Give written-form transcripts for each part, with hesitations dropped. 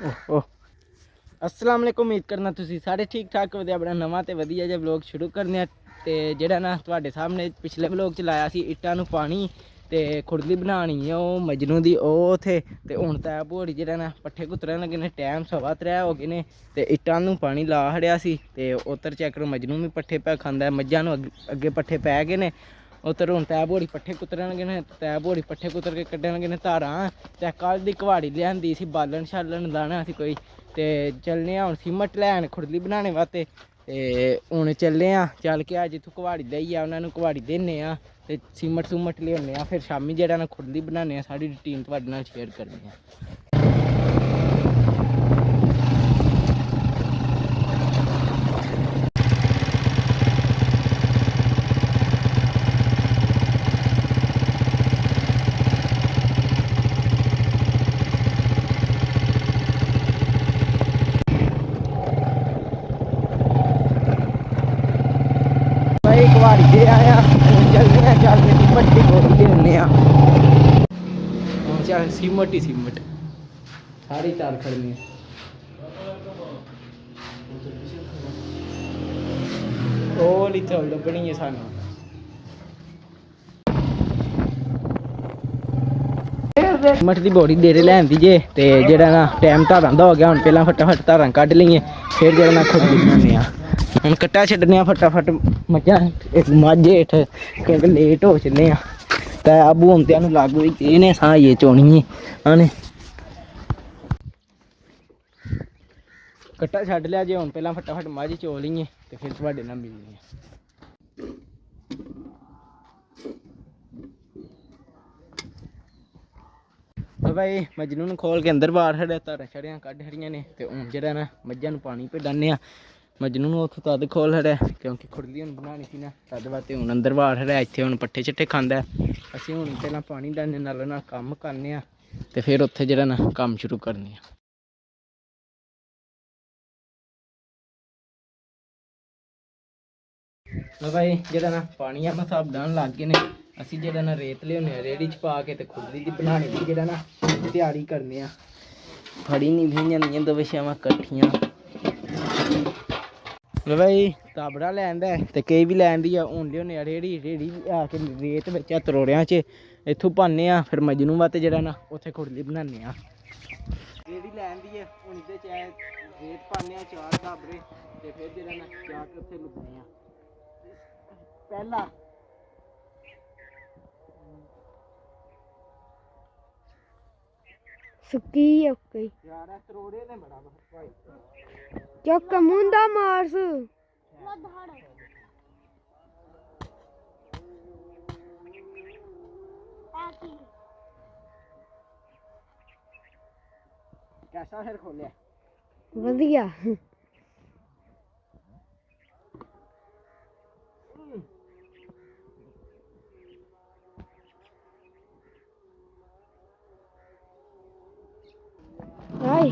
ਓਹ अस्सलाम वालेकुम। उम्मीद करना तुसी सारे ठीक ठाक हो। अपना नवा तो वधिया जिहा व्लॉग शुरू करने ते जेहड़ा ना तुहाडे सामने पिछले व्लॉग च लाया सी इट्टां नूं पानी ते खुरली बनानी है ओह मजनू दी ओह उत्थे ते हुण तां भोड़ी जेहड़ा ना पट्ठे कुतरन लगे ने। टाइम 3:15 हो गए ने ते इट्टां नूं पानी ला खड़िया सी ते उधर चेक करो मजनू भी पट्ठे पै खांदा है। मज्झां नूं अगे पट्ठे पै गए ने। उधर हुण तै भोड़ी पट्ठे कुतरन लगे ने। तै भोड़ी पट्ठे कुतर के कड्ढन लगे ने धारां ते कल दी कुहाड़ी लिआंदी इसी बालन शालन लाना असीं कोई ते चलने आं हुण सीमट लैन खुरली बनाने वास्ते ते हुण चलने आं। चल के अज्ज इत्थूं कुहाड़ी लेइयै उन्हां नूं कुहाड़ी दिन्ने आं ते सीमट सूमट लेआने आं। फिर शामीं जेह्ड़ा ना खुरली बनाने आं। सारी रूटीन तुहाडे नाल शेयर करने आं। कुहाड़ी दे आया चलने आं। चल के सीमट दी बोरी लेआने आं। चल सीमट ही सीमट सारी तार खड़नी ओह चल लब्भनी है सानूं। सीमट दी बोरी डेरे लैंदी जे ते जेह्ड़ा ना टाइम धारां दा हो गया। हुण पहलां फटाफट धारां कड्ढ लईए फिर जेह्ड़ा ना खुरली बनाने आं। हुण कट्टा छड्डने आं फटाफट मज्झां मज्झ हेठ क्योंकि लेट हो चले आं ते अब्बू औंदे नूं लागू होई गए ने साहिए चोनिए आने कट्टा छड्ड लिया जे। हुण पहलां फटाफट मझ चो लईए ते फिर तुहाडे नाल मिलने आं। भाई मजनू नूं खोल के अंदर बाड़ छड़िया धारां छड़ियां कड्ढ छड़ियां ने ते हुण जेह्ड़ा ना मज्झां नूं पानी पटाने आं। मजनू नूं उत्थों तद खोल छड़िया क्योंकि खुरली हुण बनानी सी ना तद वास्ते हुण अंदर बाड़ छड़िया। इत्थे हुण पट्ठे शट्ठे खांदा ऐ। असीं हुण पहलां पानी डालने नाल नाल कम्म करने आं ते फिर उत्थे जेह्ड़ा ना कम्म शुरू करने आं। भाई जेह्ड़ा ना पानी आह्ला स्हाब डाहन लग गए ने। असीं जेह्ड़ा ना रेत लेआने आं रेह्ड़ी च पा के ते खुरली दी बनाने दी जेह्ड़ा ना त्यारी करने आं। फड़ी नहीं थी जंदियां दो छावां कट्ठियां भाई ताबड़ा लैंदा ऐ ते केईं बी लैंदी ऐ। हुण लेआने आं रेह्ड़ी रेह्ड़ी आ के रेत बिच्च त्रोड़ेआं च इत्थूं पान्ने आं। फिर मजनू वास्ते जेह्ड़ा ना उत्थे खुरली बनाने आं। रेह्ड़ी लैंदी ऐ हुण एह्दे च रेत पान्ने आं 4 ताबड़े ते फिर जेह्ड़ा ना जाके उत्थे लुद्दने आं। पहला सुक्की ओके यार त्रोड़े ने बड़ा भाई चक मुंडा मारस कैसा फिर खोलिया वधिया हाय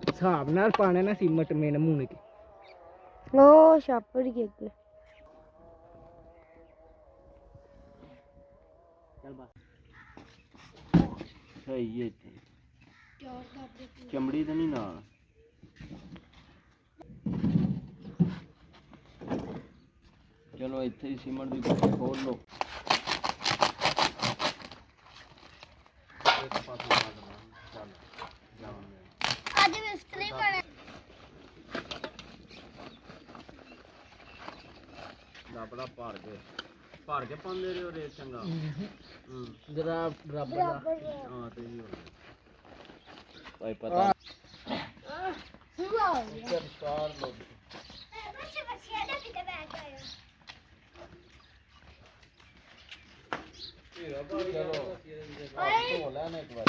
हिसाब नाल पाने ना सीमट मेन मून के ओ छापड़ के अगे चल बस सही है चमड़ी तो नहीं नाल चलो इत्थे ही सीमट दी बोरी खोल लो। आज मिस्त्री बने लापड़ा भर के पांदे रहो रेत चंगा जरा बराबर हां ते ही हो भाई पता सुआ चार लोग चलो लेना एक बार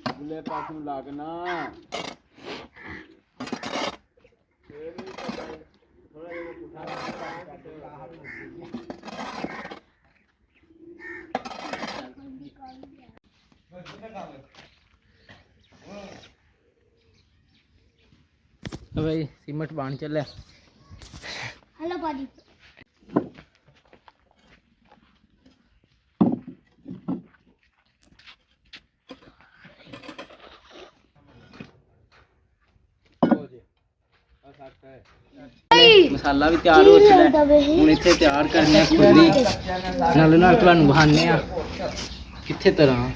अगले पास लागना ਬਈ ਸੀਮਟ ਬਣ ਚੱਲਿਆ। हेलो पाजी ਮਸਾਲਾ ਵੀ ਤਿਆਰ ਹੋ ਚੁੱਕਾ ਹੈ। ਹੁਣ ਇੱਥੇ ਤਿਆਰ ਕਰਨੇ ਆ ਖੁਰਲੀ, ਨਾਲ ਨਾਲ ਤੁਹਾਨੂੰ ਬਹਾਨੇ ਆ ਕਿੱਥੇ ਤਰ੍ਹਾਂ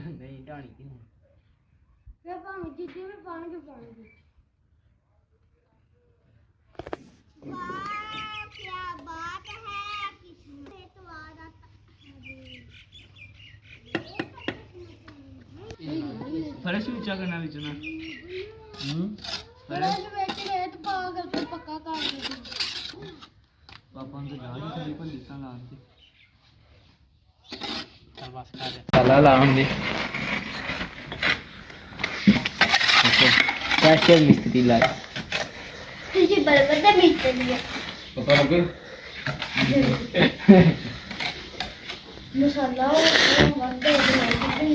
ਨਹੀਂ ਢਾਣੀ ਕਿ ਨਹੀਂ ਫਰਸ਼ ਉੱਚਾ ਕਰਨਾ ਵਿੱਚ ਨਾ ਪਾਪਾ ਨੂੰ ਤਾਂ ਜਾ ਨਹੀਂ ਭੱਲੀ ਤਾਂ ਲਾਉਣ ਦੀ ਚੱਲ ਬਸ ਕਰ ਮਸਾਲਾ ਲਾਉਣ ਦੀ ਸਪੈਸ਼ਲ ਮਿਸਤਰੀ ਲਾਇਆ तुझे बलबद्दा मिलते लिए ਪਤਾ ਲੱਗੇ मसाला वंदे बनाई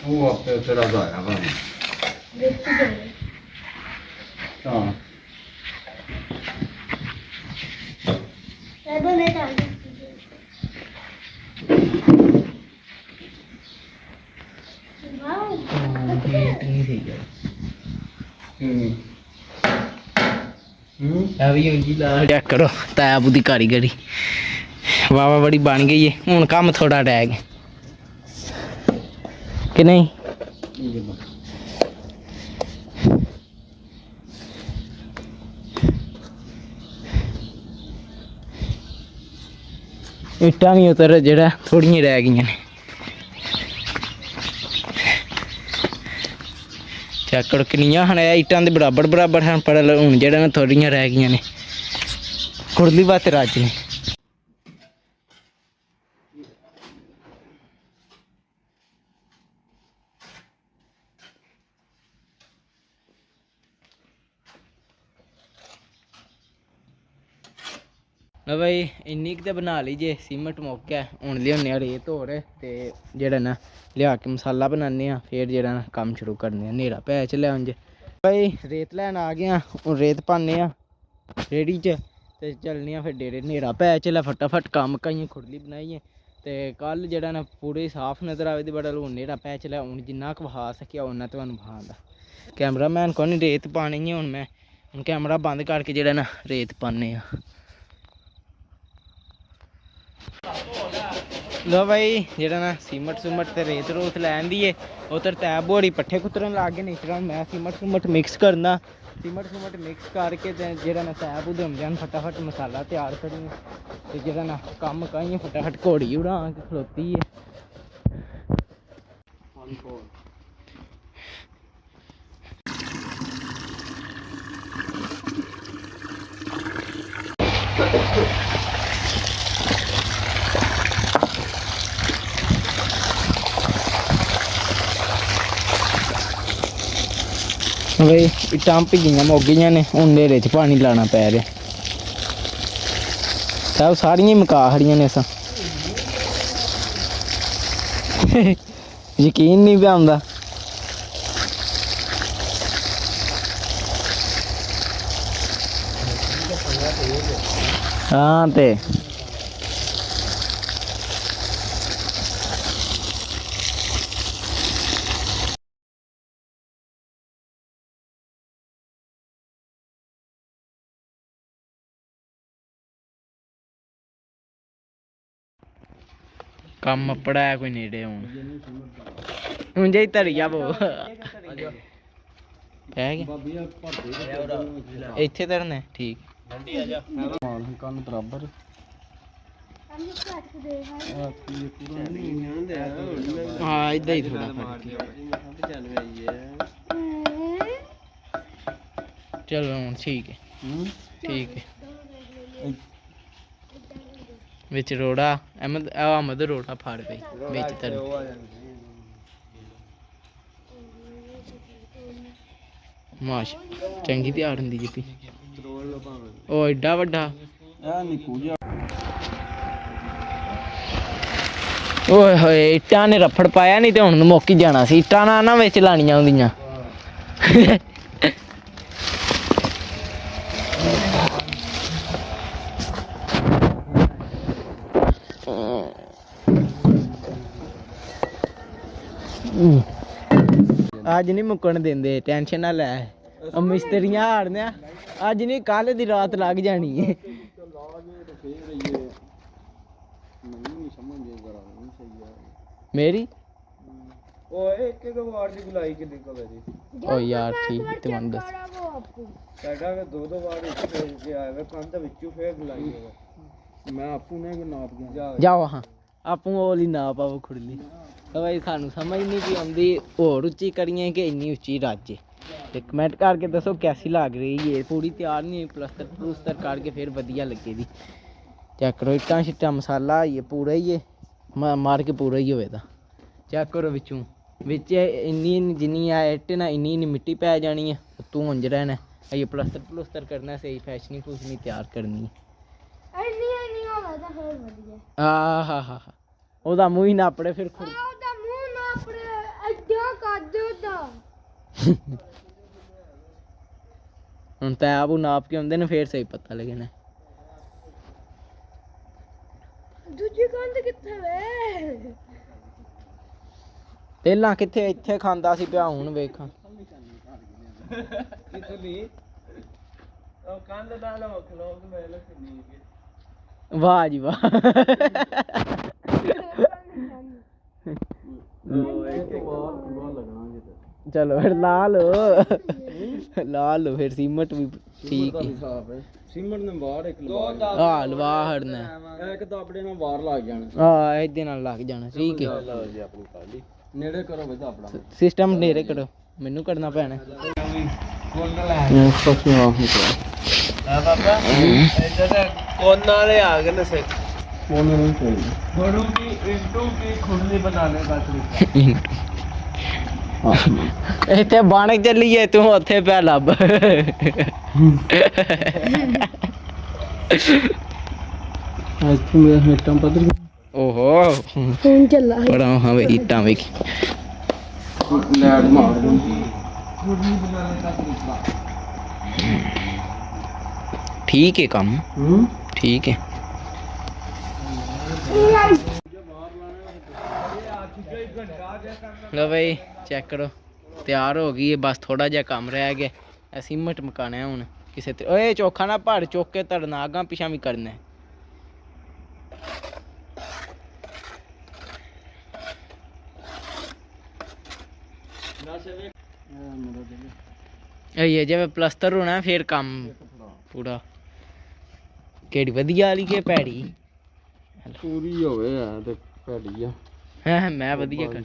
ਉਹ ਆਪੇ ਤੇਰਾ ਆਇਆ ਵਾ देख दे ਹਾਂ ऐसा नहीं था वाओ ਨਹੀਂ ਸਹੀ ਹੈ ਆ ਵੀ ਉਂਜੀ ਲਾ ਚੈੱਕ ਕਰੋ ਤਾਬ ਦੀ ਕਾਰੀਗਰੀ ਵਾਵਾ ਬੜੀ ਬਣ ਗਈ ਹੈ। ਹੁਣ ਕੰਮ ਥੋੜਾ ਰਹਿ ਗਿਆ ਕਿ ਨਹੀਂ ਇੱਟਾਂ ਵੀ ਉਤਰ ਜਿਹੜਾ ਥੋੜੀਆਂ ਰਹਿ ਗਈਆਂ ਨੇ। ਚੈੱਕ ਕਰੋ ਕਿੰਨੀਆਂ ਹਨ ਇਹ ਇੱਟਾਂ ਦੇ ਬਰਾਬਰ ਬਰਾਬਰ ਹਨ ਪਰ ਹੁਣ ਜਿਹੜਾ ਨਾ ਥੋੜੀਆਂ ਰਹਿ ਗਈਆਂ ਨੇ। ਖੁਰਲੀ ਬਾਤ ਰਾਜ ਨੇ ਲਓ ਬਈ ਇੰਨੀ ਕੁ ਤਾਂ ਬਣਾ ਲਈ ਜੇ ਸੀਮਟ ਮੁੱਕ ਗਿਆ। ਹੁਣ ਲਿਆਉਂਦੇ ਆ ਰੇਤ ਹੋਰ ਤੇ ਜਿਹੜਾ ਨਾ ਲਿਆ ਕੇ ਮਸਾਲਾ ਬਣਾਉਂਦੇ ਆ ਫਿਰ ਜਿਹੜਾ ਨਾ ਕੰਮ ਸ਼ੁਰੂ ਕਰਦੇ ਆ। ਹਨੇਰਾ ਪੈ ਚੱਲਿਆ ਉਂਝ ਬਈ ਰੇਤ ਲੈਣ ਆ ਗਏ ਆ। ਹੁਣ ਰੇਤ ਪਾਉਂਦੇ ਆ ਰੇੜੀ 'ਚ ਤੇ ਚੱਲਣੇ ਆ ਫਿਰ ਡੇਰੇ। ਹਨੇਰਾ ਪੈ ਚੱਲਿਆ ਫਟਾਫਟ ਕੰਮ ਕਾਈਏ ਖੁਰਲੀ ਬਣਾਈਏ ਤੇ ਕੱਲ ਜਿਹੜਾ ਨਾ ਪੂਰੇ ਸਾਫ਼ ਨਜ਼ਰ ਆਵੇ ਤੇ ਬੜਾ ਹੁਣ ਹਨੇਰਾ ਪੈ ਚੱਲਿਆ। ਹੁਣ ਜਿੰਨਾ ਕੁ ਵਹਾ ਸਕਿਆ ਉਹਨਾਂ ਤੁਹਾਨੂੰ ਵਹਾਉਂਦਾ। ਕੈਮਰਾਮੈਨ ਕੋਲ ਨਹੀਂ ਰੇਤ ਪਾਣੀ ਹੈ। ਹੁਣ ਹੁਣ ਕੈਮਰਾ ਬੰਦ ਕਰਕੇ ਜਿਹੜਾ ਨਾ ਰੇਤ ਪਾਉਂਦੇ ਆ। ਲੋ ਬਾਈ ਜਿਹੜਾ ਨਾ ਸੀਮਟ ਸੁਮਟ ਤੇ ਰੇਤ ਰੋਤ ਲੈਣ ਦੀ ਏ ਉਧਰ ਤੈਬ ਬੋੜੀ ਪੱਠੇ ਕੁਤਰਨ ਲੱਗ ਗਏ ਨੇ। ਮੈਂ ਸੀਮਟ ਸੁਮਟ ਮਿਕਸ ਕਰਨਾ। ਸੀਮਟ ਸੁਮਟ ਮਿਕਸ ਕਰਕੇ ਤੇ ਜਿਹੜਾ ਨਾ ਤੈਬ ਉਦਮ ਜਾਣ ਫਟਾਫਟ ਮਸਾਲਾ ਤਿਆਰ ਕਰੀਏ ਤੇ ਜਿਹੜਾ ਨਾ ਕੰਮ ਕਾਈਏ ਫਟਾਫਟ ਘੋੜੀ ਉਡਾ ਕੇ ਖਲੋਤੀ ਏ। ਬਈ ਇੱਟਾਂ ਭਿੱਜੀਆਂ ਮੁੱਕ ਗਈਆਂ ਨੇ। ਹੁਣ ਹਨੇਰੇ 'ਚ ਪਾਣੀ ਲਾਉਣਾ ਪੈ ਰਿਹਾ। ਸਭ ਸਾਰੀਆਂ ਹੀ ਮੁਕਾ ਖੜੀਆਂ ਨੇ ਅਸਾਂ ਯਕੀਨ ਨਹੀਂ ਪਿਆ ਆਉਂਦਾ। ਹਾਂ ਤੇ ਕੰਮ ਆਪੜਾ ਹੈ ਕੋਈ ਨੇੜੇ ਹੁਣ ਜੇ ਧਰੀ ਜਾਵੋ ਹੈ ਕਿ ਇੱਥੇ ਧਰਨਾ ਠੀਕ ਕੰਨ ਬਰਾਬਰ ਹਾਂ ਇਦਾਂ ਹੀ ਥੋੜਾ ਚਲੋ ਹੁਣ ਠੀਕ ਹੈ ਠੀਕ ਹੈ ਵਿੱਚ ਰੋੜਾ ਅਹਿਮਦ ਰੋੜਾ ਫਾੜ ਗਈ ਵਿੱਚ ਤਰ ਮਾਸ਼ ਚੰਗੀ ਤਿਆਰ ਹੁੰਦੀ ਜੀ ਉਹ ਏਡਾ ਵੱਡਾ ਓਏ ਹੋਏ ਇੱਟਾਂ ਨੇ ਰੱਫੜ ਪਾਇਆ ਨਹੀਂ ਤੇ ਹੁਣ ਨੂੰ ਮੁੱਕ ਹੀ ਜਾਣਾ ਸੀ ਇੱਟਾਂ ਨਾਲ ਨਾ ਵਿੱਚ ਲਾਣੀਆਂ ਹੁੰਦੀਆਂ ਅੱਜ ਨਹੀਂ ਮੁੱਕਣ ਦਿੰਦੇ ਟੈਨਸ਼ਨ ਨਾ ਲੈ ਉਹ ਮਿਸਤਰੀਆਂ ਹਾਰਨਿਆ ਅੱਜ ਨਹੀਂ ਕੱਲ ਦੀ ਰਾਤ ਲੱਗ ਜਾਣੀ ਹੈ ਮੇਰੀ ਓਏ ਇੱਕ ਇੱਕ ਵਾਰ ਦੀ ਗੁਲਾਈ ਕਿੰਨੀ ਕਵੇ ਦੀ ਓ ਯਾਰ ਠੀਕ ਤੇ ਮੈਨੂੰ ਦੱਸ ਸਾਡਾ ਵੇ ਦੋ ਦੋ ਵਾਰ ਇੱਕ ਫੇਰ ਕੇ ਆਇਆ ਵੇ ਕੰਧ ਵਿੱਚੋਂ ਫੇਰ ਗੁਲਾਈ ਹੋਵੇ ਮੈਂ ਆਪੂ ਨੇ ਨਾਪ ਗਿਆ ਜਾਓ ਹਾਂ ਆਪੂ ਉਹ ਲਈ ਨਾ ਪਾਵੋ ਖੁਰਲੀ ਭਾਈ ਸਾਨੂੰ ਸਮਝ ਨਹੀਂ ਪਈ ਆਉਂਦੀ ਹੋਰ ਉੱਚੀ ਕਰੀਏ ਕਿ ਇੰਨੀ ਉੱਚੀ ਰਾਜੇ ਤੇ ਕਮੈਂਟ ਕਰਕੇ ਦੱਸੋ ਕੈਸੀ ਲੱਗ ਰਹੀ ਹੈ ਪੂਰੀ ਤਿਆਰ ਨਹੀਂ ਹੋਈ ਪਲਸਤਰ ਕਰਕੇ ਫਿਰ ਵਧੀਆ ਲੱਗੇਗੀ ਚੈੱਕ ਕਰੋ ਇੱਟਾਂ ਛਿੱਟਾਂ ਮਸਾਲਾ ਇਹ ਪੂਰਾ ਹੀ ਹੈ ਮਾਰ ਕੇ ਪੂਰਾ ਹੀ ਹੋਵੇ ਤਾਂ ਚੈੱਕ ਕਰੋ ਵਿੱਚੋਂ ਵਿੱਚ ਇੰਨੀ ਜਿੰਨੀ ਆ ਇੱਟ ਨਾ ਇੰਨੀ ਮਿੱਟੀ ਪੈ ਜਾਣੀ ਹੈ ਤੂੰ ਉਂਝ ਰਹਿਣਾ ਇਹ ਪਲਸਤਰ ਕਰਨਾ ਸਹੀ ਫੈਸ਼ਨੀ ਫੂਸ਼ਨੀ ਤਿਆਰ ਕਰਨੀ ਹੈ ਹਾਂ ਉਹਦਾ ਮੂੰਹ ਹੀ ਨਾ ਆਪਣੇ ਫਿਰ ਖੁਦ ਉਹਦਾ ਮੂੰਹ ਨਾ ਆਪਣੇ ਅੱਧਾ ਕਰ ਦੇ ਉਹਦਾ ਹੁਣ ਤਾਂ ਆਪ ਉਹ ਨਾਪ ਕੇ ਆਉਂਦੇ ਨੇ ਫੇਰ ਸਹੀ ਪਤਾ ਲੱਗਣਾ ਦੂਜੀ ਕੰਧ ਕਿੱਥੇ ਵੇ ਪਹਿਲਾਂ ਕਿੱਥੇ ਇੱਥੇ ਖਾਂਦਾ ਸੀ ਪਿਆ ਹੁਣ ਵੇਖਾਂ ਕਿੱਥੇ ਦੀ ਉਹ ਕੰਧ ਨਾਲ ਖਲੋਕ ਵੇਲੇ ਕਿੰਨੀ ਵਾਹ ਜੀ ਵਾਹ ਚਲੋ ਫਿਰ ਲਾ ਲਓ ਫਿਰ ਸੀਮਟ ਵੀ ਠੀਕ ਹੈ ਸੀਮਟ ਨੇ ਬਾਹਰ ਇੱਕ ਲਵਾ ਹੜਨਾ ਇੱਕ ਦਾਬੜੇ ਨਾਲ ਬਾਹਰ ਲੱਗ ਜਾਣਾ ਇਹਦੇ ਨਾਲ ਲੱਗ ਜਾਣਾ ਠੀਕ ਹੈ ਜੀ ਆਪਣੀ ਕਾਲੀ ਨੇੜੇ ਕਰੋ ਵੇ ਦਾਬੜਾ ਸਿਸਟਮ ਨੇੜੇ ਕਰੋ ਮੈਨੂੰ ਕਰਨਾ ਪੈਣਾ ਬਾਬਾ ਇੱਧਰ ਕੋਨਾ ਦੇ ਆ ਗਏ ਨੇ ਸੇ ਕੋਨਾ ਨਹੀਂ ਚਾਹੀਦਾ ਥੋੜੂ ਕੀ ਇੰਟੂ ਕੀ ਖੁਰਲੀ ਬਣਾਣੇ ਬਸ ਇੱਥੇ ਬਾਣਕ ਚੱਲੀਏ ਤੂੰ ਉੱਥੇ ਪਿਆ ਲੱਭ ਇੱਥੇ ਮੇਰਾ ਮਿੱਟਾਂ ਪੱਧਰ ਓਹੋ ਹੁਣ ਚੱਲਾ ਬੜਾ ਹਾਂ ਵੇ ਇੱਟਾਂ ਵੇਖ ਲੈਟ ਮਾਰ ਦਿੰਦੀ ਖੁਰਲੀ ਬਣਾਣੇ ਦਾ ਤਰੀਕਾ ਠੀਕ ਹੈ ਕੰਮ ਠੀਕ ਹੈ ਲੋ ਬਈ ਚੈੱਕ ਕਰੋ ਤਿਆਰ ਹੋ ਗਈ ਹੈ ਬਸ ਥੋੜਾ ਜਿਹਾ ਕੰਮ ਰਹਿ ਗਿਆ ਅਸੀਂ ਸੀਮਟ ਮਕਾਣਾ ਹੁਣ ਕਿਸੇ ਤੇ ਓਏ ਚੋਖਾ ਨਾ ਭੜ ਚੁੱਕ ਕੇ ਧੜਨਾ ਆਗਾ ਪਿਛਾ ਵੀ ਕਰਨਾ ਇਹ ਜਿਵੇਂ ਪਲਸਤਰ ਹੋਣਾ ਫਿਰ ਕੰਮ ਪੂਰਾ ਕਿਹੜੀ ਵਧੀਆ ਵਾਲੀ ਕਿ ਭੈੜੀ ਪੂਰੀ ਹੋਵੇ ਆ ਤੇ ਭੈੜੀ ਆ ਹੈ ਮੈਂ ਵਧੀਆ ਕਰ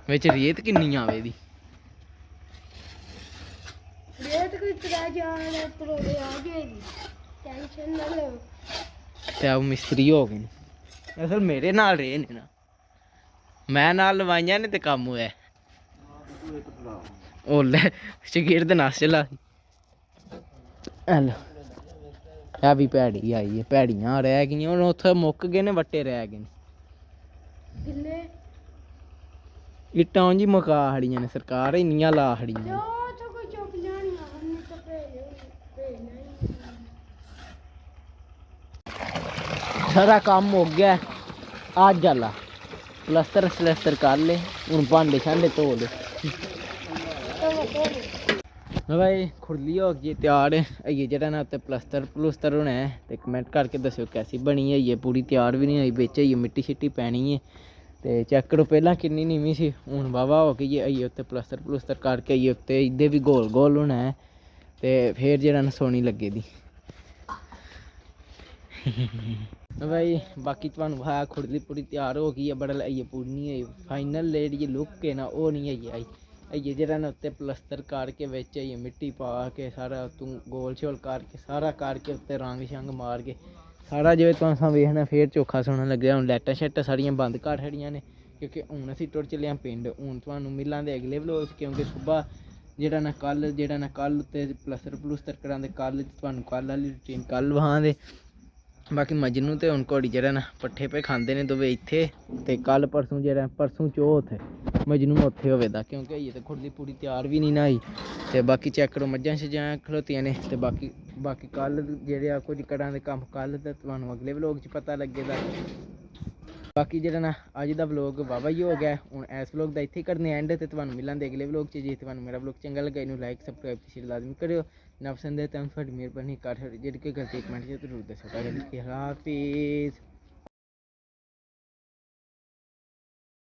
ਵਿੱਚ ਰੇਤ ਕਿੰਨੀ ਆਵੇ ਦੀ ਰੇਤ ਕੋਈ ਤਰਾ ਜਾਣ ਤਰੋੜੇ ਆ ਜਾਏਗੀ ਟੈਨਸ਼ਨ ਨਾ ਲਓ ਤੇ ਆ ਮਿਸਤਰੀ ਹੋ ਗਏ ਨੇ ਅਸਲ ਮੇਰੇ ਨਾਲ ਰਹੇ ਨੇ ਨਾ ਮੈਂ ਨਾਲ ਲਵਾਈਆਂ ਨੇ ਤੇ ਕੰਮ ਹੋਇਆ ਉਹ ਲੈ ਸ਼ਗੀਰਦ ਨਾਸ ਚਲਾ ਹੈਲੋ ਆ ਵੀ ਭੈੜੀ ਆਈ ਹੈ ਭੈੜੀਆਂ ਰਹਿ ਗਈਆਂ ਹੁਣ ਉੱਥੇ ਮੁੱਕ ਗਏ ਨੇ ਵੱਟੇ ਰਹਿ ਗਏ ਨੇ ਕਿੰਨੇ ਇੱਟਾਂ ਜੀ ਮੁਕਾ ਹੜੀਆਂ ਨੇ ਸਰਕਾਰ ਇੰਨੀਆਂ ਲਾ ਹੜੀਆਂ ਜੋ ਤਾਂ ਕੋਈ ਚੁੱਕ ਜਾਣੀ ਆ ਹਮ ਤਾਂ ਭੇਜਣਾ ਸਾਰਾ ਕੰਮ ਹੋ ਗਿਆ ਅੱਜ ਵਾਲਾ ਪਲਸਤਰ ਕਰ ਲੈ ਹੁਣ ਭਾਂਡੇ ਛਾਂਡੇ ਧੋ ਲੈ ਭਾਈ ਖੁਰਲੀ ਹੋ ਗਈ ਤਿਆਰ ਇਹ ਜਿਹੜਾ ਨਾ ਉੱਤੇ ਪਲਸਤਰ ਹੋਣਾ ਹੈ ਤੇ ਕਮੈਂਟ ਕਰਕੇ ਦੱਸਿਓ ਕੈਸੀ ਬਣੀ ਹੈ ਇਹ ਪੂਰੀ ਤਿਆਰ ਵੀ ਨਹੀਂ ਹੋਈ ਵਿੱਚ ਇਹ ਮਿੱਟੀ ਛਿੱਟੀ ਪੈਣੀ ਹੈ ਤੇ ਚੈੱਕ ਕਰੋ ਪਹਿਲਾਂ ਕਿੰਨੀ ਨੀਵੀਂ ਸੀ ਹੁਣ ਵਾਵਾ ਹੋ ਗਈ ਹੈ ਇਹ ਉੱਤੇ ਪਲਸਤਰ ਕਰਕੇ ਇਹ ਉੱਤੇ ਇਹਦੇ ਵੀ ਗੋਲ ਹੋਣਾ ਹੈ ਤੇ ਫੇਰ ਜਿਹੜਾ ਨਾ ਸੋਹਣੀ ਲੱਗੇ ਦੀ ਬਈ ਬਾਕੀ ਤੁਹਾਨੂੰ ਹੈ ਖੁਰਲੀ ਪੂਰੀ ਤਿਆਰ ਹੋ ਗਈ ਹੈ, ਬੜਾ ਇਹ ਪੂਰੀ ਨਹੀਂ ਹੋਈ ਫਾਈਨਲ ਜਿਹੜੀ ਲੁੱਕ ਹੈ ਨਾ ਉਹ ਨਹੀਂ ਹੈਗੀ ਆਈ। ਇਹ ਜਿਹੜਾ ਨਾ ਉੱਤੇ ਪਲਸਤਰ ਕਰਕੇ ਵਿੱਚ ਇਹ ਮਿੱਟੀ ਪਾ ਕੇ ਸਾਰਾ ਤੂੰ ਗੋਲ ਛੋਲ ਕਰਕੇ ਸਾਰਾ ਕਰਕੇ ਉੱਤੇ ਰੰਗ ਸ਼ੰਗ ਮਾਰ ਕੇ ਸਾਰਾ ਜਿਵੇਂ ਤੁਹਾਨੂੰ ਵੇਖਣਾ ਫੇਰ ਚੋਖਾ ਸੋਹਣਾ ਲੱਗਿਆ। ਹੁਣ ਲਾਈਟਾਂ ਸ਼ਾਈਟਾਂ ਸਾਰੀਆਂ ਬੰਦ ਕਰ ਛੜੀਆਂ ਨੇ ਕਿਉਂਕਿ ਹੁਣ ਅਸੀਂ ਟੁਰ ਚੱਲੇ ਹਾਂ ਪਿੰਡ। ਹੁਣ ਤੁਹਾਨੂੰ ਮਿਲਾਂਗੇ ਅਗਲੇ ਵਲੋਗ 'ਚ ਕਿਉਂਕਿ ਸੁਬਾਹ ਜਿਹੜਾ ਨਾ ਕੱਲ੍ਹ ਉੱਤੇ ਪਲਸਤਰ ਕਰਾਂਦੇ, ਕੱਲ੍ਹ ਤੁਹਾਨੂੰ ਕੱਲ੍ਹ ਵਾਲੀ ਰੂਟੀਨ ਕੱਲ੍ਹ ਵਹਾਂਦੇ। ਬਾਕੀ ਮਜਨੂੰ ਤੇ ਹੁਣ ਘੋੜੀ ਜਿਹੜਾ ਨਾ ਪੱਠੇ ਪੇ ਖਾਂਦੇ ਨੇ ਦੋਵੇਂ ਇੱਥੇ, ਤੇ ਕੱਲ ਪਰਸੋਂ ਜਿਹੜਾ ਪਰਸੋਂ ਚੌਥ ਹੈ ਮਜਨੂੰ ਉੱਥੇ ਹੋਵੇਗਾ ਕਿਉਂਕਿ ਇਹ ਤਾਂ ਖੁਰਲੀ ਪੂਰੀ ਤਿਆਰ ਵੀ ਨਹੀਂ ਨਾ ਹੋਈ। ਤੇ ਬਾਕੀ ਚੈੱਕ ਕਰੋ ਮੱਝਾਂ ਛੱਜਾਂ ਖਲੋਤੀਆਂ ਨੇ। ਤੇ ਬਾਕੀ ਕੱਲ ਜਿਹੜੇ ਆ ਕੁਝ ਕਰਾਂ ਦੇ ਕੰਮ ਕੱਲ ਤੇ ਤੁਹਾਨੂੰ ਅਗਲੇ ਵਲੋਗ 'ਚ ਪਤਾ ਲੱਗੇਗਾ। ਬਾਕੀ ਜਿਹੜਾ ਨਾ ਅੱਜ ਦਾ ਵਲੋਗ ਵਾਵਾ ਹੀ ਹੋ ਗਿਆ। ਹੁਣ ਇਸ ਵਲੋਗ ਦਾ ਇੱਥੇ ਹੀ ਕਰਨੇ ਐਂਡ, ਤੇ ਤੁਹਾਨੂੰ ਮਿਲਾਂਗੇ ਅਗਲੇ ਵਲੋਗ 'ਚ। ਜੇ ਤੁਹਾਨੂੰ ਮੇਰਾ ਵਲੋਗ ਚੰਗਾ ਲੱਗਾ ਇਹਨੂੰ ਲਾਈਕ ਸਬਸਕ੍ਰਾਈਬ ਤੇ ਸ਼ੇਅਰ ਲਾਜ਼ਮੀ ਕਰਿਓ। ਨਾ ਪਸੰਦ ਹੈ ਤਾਂ ਤੁਹਾਡੀ ਮਿਹਰਬਾਨੀ ਕਰ ਜਿਹੜੀ ਕਿ ਗਲਤੀ ਕਮੈਂਟ 'ਚ ਜ਼ਰੂਰ ਦੱਸੋ। ਹਾਫਿਜ਼।